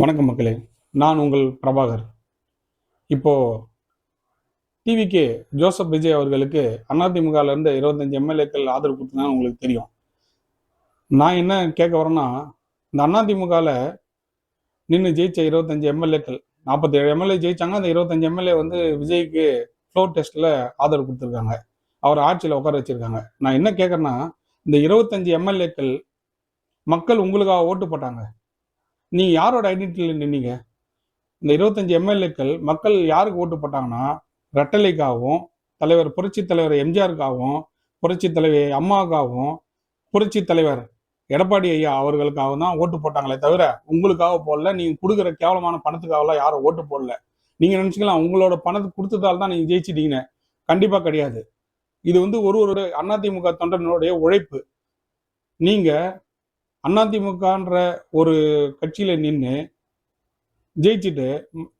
வணக்கம் மக்களே. நான் உங்கள் பிரபாகர். இப்போ டிவிகே ஜோசப் விஜய் அவர்களுக்கு அதிமுகல இருந்து 25 எம்எல்ஏக்கள் ஆதரவு கொடுத்ததுன்னு உங்களுக்கு தெரியும். நான் என்ன கேட்க வரேன்னா, இந்த அதிமுகல நின்னு ஜெயிச்ச 25 எம்எல்ஏக்கள் 47 எம்எல்ஏ ஜெயிச்சாங்க. அந்த 25 எம்எல்ஏ வந்து விஜய்க்கு ஃப்ளோர் டெஸ்ட்ல ஆதரவு கொடுத்துருக்காங்க. அவர ஆட்சியில உட்கார வச்சிருக்காங்க. நான் என்ன கேட்கறேன்னா, இந்த 25 எம்எல்ஏக்கள் மக்கள் உங்களுக்காக ஓட்டு போட்டாங்க. நீங்க யாரோட ஐடென்டிட்டில நின்னீங்க? இந்த 25 எம்எல்ஏக்கள் மக்கள் யாருக்கு ஓட்டு போட்டாங்கன்னா, ரெட்டலைக்காகவும், புரட்சித் தலைவர் எம்ஜிஆருக்காகவும், புரட்சித் தலைவி அம்மாவுக்காகவும், புரட்சித் தலைவர் எடப்பாடி ஐயா அவர்களுக்காக தான் ஓட்டு போட்டாங்களே தவிர, உங்களுக்காக போடல. நீங்க குடுக்குற கேவலமான பணத்துக்காகலாம் யாரும் ஓட்டு போடல. நீங்க நினைச்சுக்கலாம், உங்களோட பணத்த குடுத்ததால தான் நீங்க ஜெயிச்சிட்டீங்கன்னு. கண்டிப்பா கிடையாது. இது வந்து ஒரு அதிமுக தொண்டனுடைய உழைப்பு. நீங்க அதிமுகன்ற ஒரு கட்சியில நின்னு ஜெயிச்சுட்டு,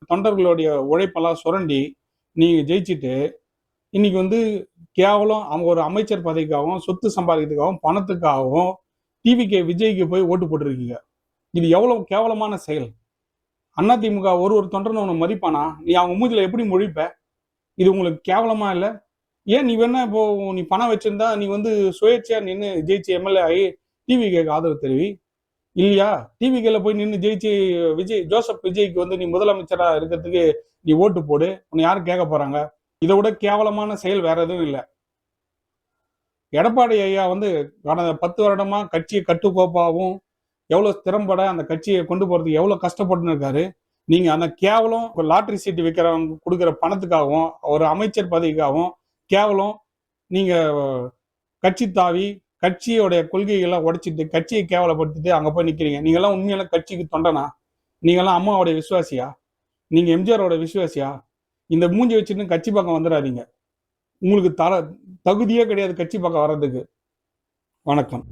தொண்டர்களுடைய உழைப்பெல்லாம் சுரண்டி நீங்க ஜெயிச்சுட்டு, இன்னைக்கு வந்து கேவலம் அவங்க ஒரு அமைச்சர் பதவிக்காகவும், சொத்து சம்பாதிக்கிறதுக்காகவும், பணத்துக்காகவும் டிவிகே விஜய்க்கு போய் ஓட்டு போட்டிருக்கீங்க. இது எவ்வளவு கேவலமான செயல். அதிமுக ஒரு தொண்டனும் உன்னை மதிப்பானா? நீ அவங்க மூஞ்சில எப்படி முழிப்ப? இது உங்களுக்கு கேவலமா இல்ல? ஏன் நீ வேணா இப்போ நீ பணம் வச்சிருந்தா நீ வந்து சுயேட்சையா நின்னு ஜெயிச்சு எம்எல்ஏ ஆகி டிவிகேக்கு ஆதரவு தெரிவி. இல்லையா? டிவிகேல போய் நின்னு ஜெயிச்சு ஜோசப் விஜய்க்கு வந்து நீ முதலமைச்சரா இருக்கிறதுக்கு நீ ஓட்டு போடு. உன்னை யாரும் கேட்க போறாங்க? இதை விட கேவலமான செயல் வேற எதுவும் இல்லை. எடப்பாடி ஐயா வந்து கடந்த 10 வருடமா கட்சியை கட்டுக்கோப்பாகவும் எவ்வளவு திறம்பட அந்த கட்சியை கொண்டு போறதுக்கு எவ்வளவு கஷ்டப்பட்டு இருக்காரு. நீங்க அந்த கேவலம் லாட்டரி சீட்டு விற்கிறவங்க கொடுக்குற பணத்துக்காகவும் ஒரு அமைச்சர் பதவிக்காகவும் கேவலம் நீங்க கட்சி தாவி கட்சியோடைய கொள்கைகளை உடைச்சிட்டு கட்சியை கேவலப்படுத்திட்டு அங்க போய் நிக்கிறீங்க. நீங்க எல்லாம் உண்மையில கட்சிக்கு தொண்டனா? நீங்க எல்லாம் அம்மாவோட விசுவாசியா? நீங்க எம்ஜிஆரோட விசுவாசியா? இந்த மூஞ்சி வச்சுட்டு கட்சி பக்கம் வந்துடாதீங்க. உங்களுக்கு தகுதியே கிடையாது கட்சி பக்கம் வர்றதுக்கு. வணக்கம்.